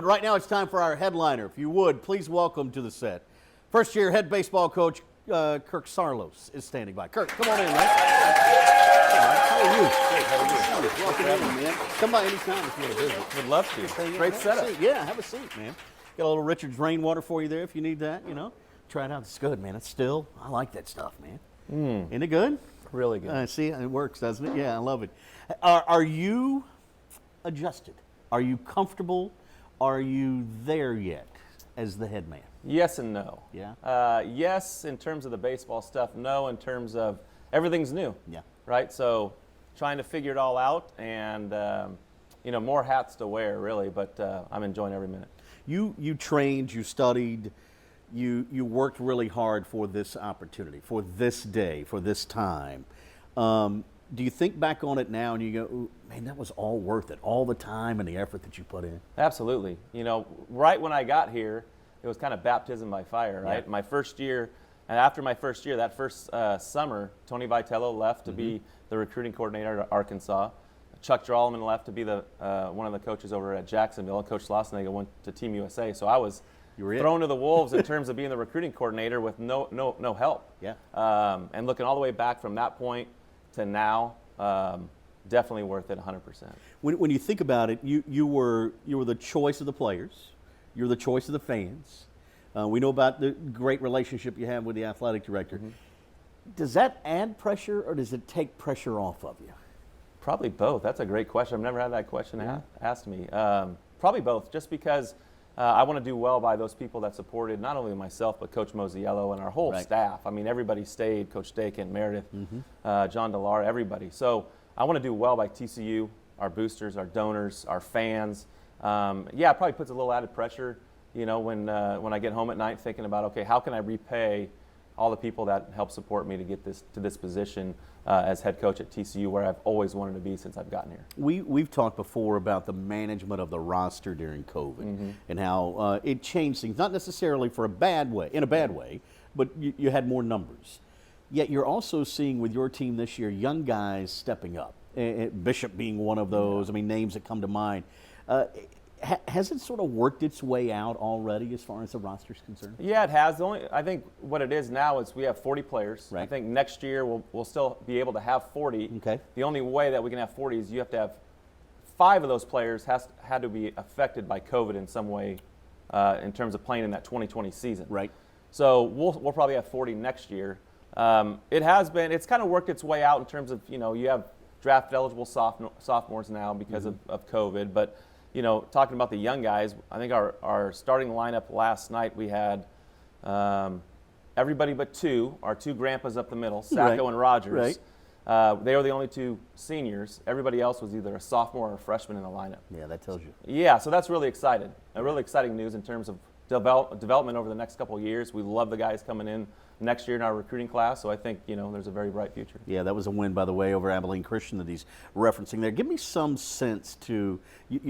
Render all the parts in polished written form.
But right now it's time for our headliner. If you would, please welcome to the set. First-year head baseball coach Kirk Saarloos is standing by. Kirk, come on in, man. How are you? Great, how are you? Welcome in, man. Come by anytime if you want to visit. Would love to. Great setup. Yeah, have a seat, man. Got a little Richard's rainwater for you there if you need that, you know. Try it out. It's good, man. It's still, I like that stuff, man. Isn't it good? Really good. See, it works, doesn't it? Yeah, I love it. Are you adjusted? Are you comfortable? Are you there yet as the head man? Yes and no. Yeah? Yes, in terms of the baseball stuff. No, in terms of everything's new. Yeah. Right? So trying to figure it all out and, more hats to wear, really, but I'm enjoying every minute. You trained, you studied, you worked really hard for this opportunity, for this day, for this time. Do you think back on it now and you go, ooh, man, that was all worth it, all the time and the effort that you put in? Absolutely. Right when I got here, it was kind of baptism by fire, right? Yeah. My first year, and after my first year, that first summer, Tony Vitello left to be the recruiting coordinator at Arkansas. Chuck Drallman left to be the one of the coaches over at Jacksonville. Coach Schlossnagle went to Team USA. So I was thrown to the wolves in terms of being the recruiting coordinator with no help. Yeah. And looking all the way back from that point to now, definitely worth it 100%. When you think about it, you were the choice of the players. You're the choice of the fans. We know about the great relationship you have with the athletic director. Does that add pressure or does it take pressure off of you? Probably both. That's a great question. I've never had that question asked me. Probably both, just because I want to do well by those people that supported not only myself, but Coach Mosiello and our whole staff. I mean, everybody stayed, Coach Dakin, Meredith, John Delar, everybody. So I want to do well by TCU, our boosters, our donors, our fans. It probably puts a little added pressure, when I get home at night thinking about, okay, how can I repay all the people that helped support me to get to this position as head coach at TCU, where I've always wanted to be since I've gotten here. We've talked before about the management of the roster during COVID and how it changed things, not necessarily in a bad way, but you had more numbers. Yet you're also seeing with your team this year young guys stepping up, Bishop being one of those. I mean, names that come to mind. Has it sort of worked its way out already as far as the roster is concerned? Yeah, it has. I think what it is now is we have 40 players. Right. I think next year we'll still be able to have 40. Okay. The only way that we can have 40 is you have to have 5 of those players had to be affected by COVID in some way in terms of playing in that 2020 season. Right. So we'll probably have 40 next year. It's kind of worked its way out in terms of, you have draft eligible sophomores now because of COVID, but talking about the young guys, I think our starting lineup last night, we had everybody but our two grandpas up the middle, Sacco and Rogers. Right. They were the only 2 seniors. Everybody else was either a sophomore or a freshman in the lineup. Yeah, that tells you. Yeah, so that's really exciting. Really exciting news in terms of development over the next couple of years. We love the guys coming in next year in our recruiting class, so I think there's a very bright future. Yeah, that was a win, by the way, over Abilene Christian that he's referencing there. Give me some sense you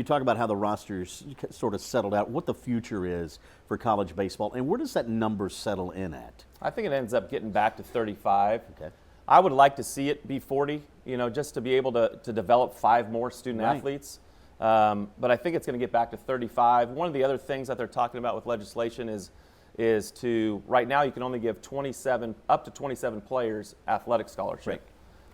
talk about how the roster's sort of settled out, what the future is for college baseball, and where does that number settle in at? I think it ends up getting back to 35. Okay. I would like to see it be 40, just to be able to develop 5 more student athletes. But I think it's going to get back to 35. One of the other things that they're talking about with legislation is right now you can only give up to 27 players athletic scholarship. Right.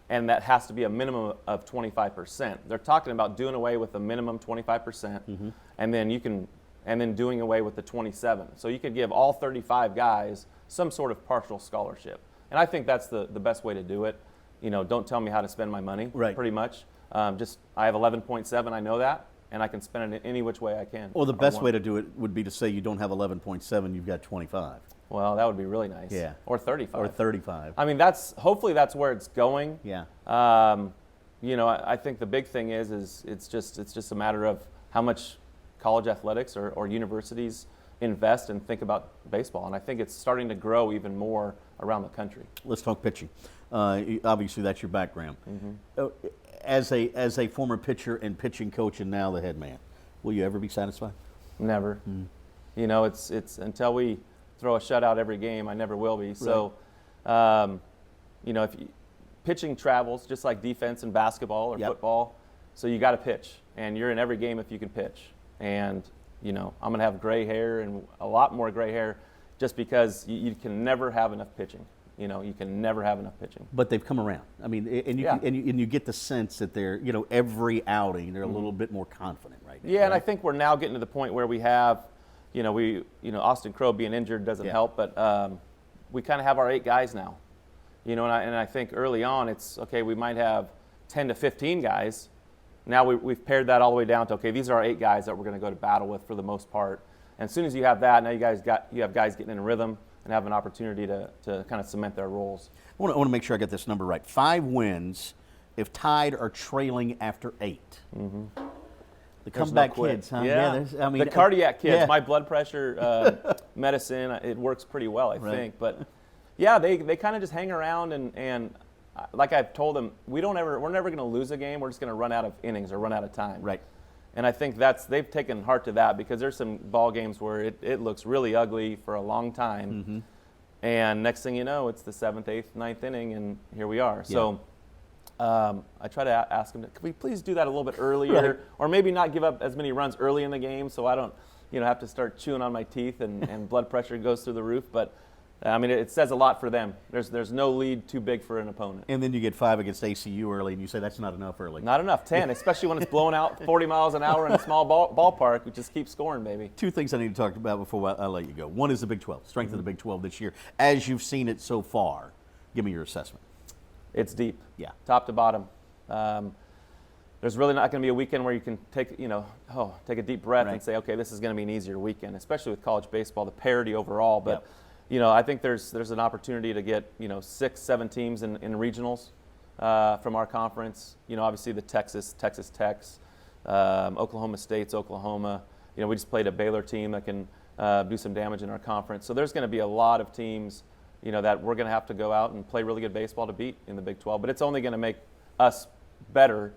And that has to be a minimum of 25%. They're talking about doing away with the minimum 25% and then doing away with the 27. So you could give all 35 guys some sort of partial scholarship. And I think that's the best way to do it. Don't tell me how to spend my money, pretty much. I have 11.7, I know that, and I can spend it in any which way I can. Well, the best way to do it would be to say you don't have 11.7, you've got 25. Well, that would be really nice. Yeah. Or 35. Or 35. I mean, hopefully that's where it's going. Yeah. I think the big thing is it's just a matter of how much college athletics or universities invest and think about baseball, and I think it's starting to grow even more around the country. Let's talk pitching. Obviously, that's your background. As a former pitcher and pitching coach, and now the head man, will you ever be satisfied? Never. It's until we throw a shutout every game, I never will be. So, if pitching travels just like defense in basketball or football, so you got to pitch, and you're in every game if you can pitch. And I'm going to have gray hair and a lot more gray hair, just because you can never have enough pitching. You can never have enough pitching. But they've come around. I mean, and you get the sense that they're, every outing they're a little bit more confident right now. Yeah, right? and I think we're now getting to the point where we have, Austin Crow being injured doesn't help, but we kind of have our 8 guys now. And I think early on it's okay. We might have 10 to 15 guys. Now we've pared that all the way down to, okay, these are our 8 guys that we're going to go to battle with for the most part. And as soon as you have that, now you have guys getting in a rhythm and have an opportunity to kind of cement their roles. I want to make sure I get this number right. 5 wins if tied or trailing after 8. Mm-hmm. The comeback kids, huh? Yeah, the cardiac kids. Yeah. My blood pressure medicine, it works pretty well, I think. But yeah, they kind of just hang around and like I've told them, we're never going to lose a game. We're just going to run out of innings or run out of time. Right. And I think they've taken heart to that, because there's some ball games where it looks really ugly for a long time. Mm-hmm. And next thing you know, it's the 7th, 8th, 9th inning, and here we are. Yeah. So I try to ask them, could we please do that a little bit earlier, or maybe not give up as many runs early in the game so I don't have to start chewing on my teeth and blood pressure goes through the roof. But it says a lot for them. There's no lead too big for an opponent. And then you get 5 against ACU early, and you say that's not enough early. Not enough, 10, especially when it's blowing out 40 miles an hour in a small ballpark. We just keep scoring, baby. 2 things I need to talk about before I let you go. One is the Big 12, strength of the Big 12 this year. As you've seen it so far, give me your assessment. It's deep. Yeah. Top to bottom. There's really not going to be a weekend where you can take a deep breath and say, okay, this is going to be an easier weekend, especially with college baseball, the parity overall. But I think there's an opportunity to get 6, 7 teams in regionals from our conference. Obviously the Texas Techs, Oklahoma State's Oklahoma. We just played a Baylor team that can do some damage in our conference. So there's going to be a lot of teams that we're going to have to go out and play really good baseball to beat in the Big 12. But it's only going to make us better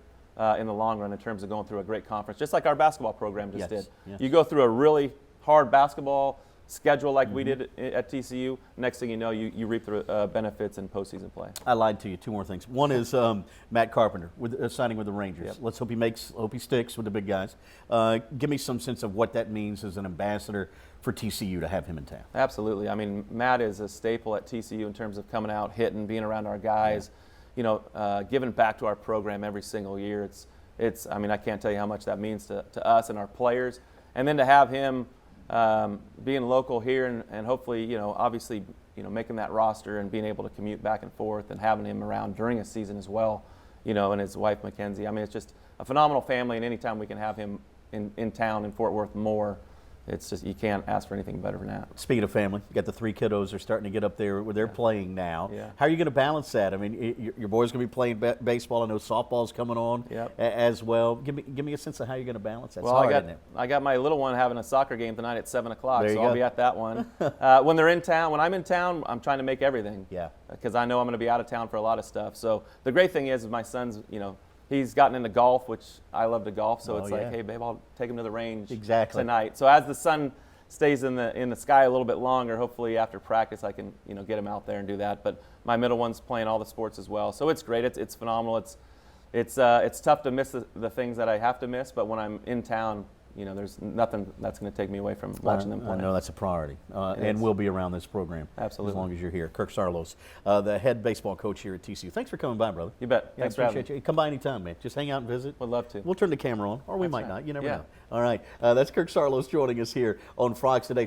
in the long run in terms of going through a great conference, just like our basketball program just did. Yes. You go through a really hard basketball schedule like we did at TCU, next thing you know, you reap the benefits in postseason play. I lied to you. 2 more things. One is Matt Carpenter signing with the Rangers. Yep. Let's hope he sticks with the big guys. Give me some sense of what that means as an ambassador for TCU to have him in town. Absolutely. Matt is a staple at TCU in terms of coming out, hitting, being around our guys, giving back to our program every single year. I can't tell you how much that means to us and our players. And then to have him being local here and hopefully, obviously, making that roster and being able to commute back and forth and having him around during a season as well, and his wife Mackenzie. It's just a phenomenal family, and anytime we can have him in town in Fort Worth more, it's just, you can't ask for anything better than that. Speaking of family, you got the 3 kiddos. They're starting to get up there where they're playing now. Yeah. How are you going to balance that? Your boy's going to be playing baseball. I know softball's coming on as well. Give me a sense of how you're going to balance that. Well, I got my little one having a soccer game tonight at 7 o'clock, so I'll be at that one. When I'm in town, I'm trying to make everything. Yeah. Because I know I'm going to be out of town for a lot of stuff. So the great thing is my son's, he's gotten into golf, which I love to golf. So it's like, hey, babe, I'll take him to the range tonight. So as the sun stays in the sky a little bit longer, hopefully after practice I can get him out there and do that. But my middle one's playing all the sports as well. So it's great. It's phenomenal. It's tough to miss the things that I have to miss. But when I'm in town, there's nothing that's going to take me away from watching them play. I know that's a priority, and we'll be around this program absolutely as long as you're here. Kirk Saarloos, the head baseball coach here at TCU. Thanks for coming by, brother. You bet. Thanks for having me. You. Come by anytime, man. Just hang out and visit. Would love to. We'll turn the camera on, or we might not. You never know. All right, that's Kirk Saarloos joining us here on Frogs Today.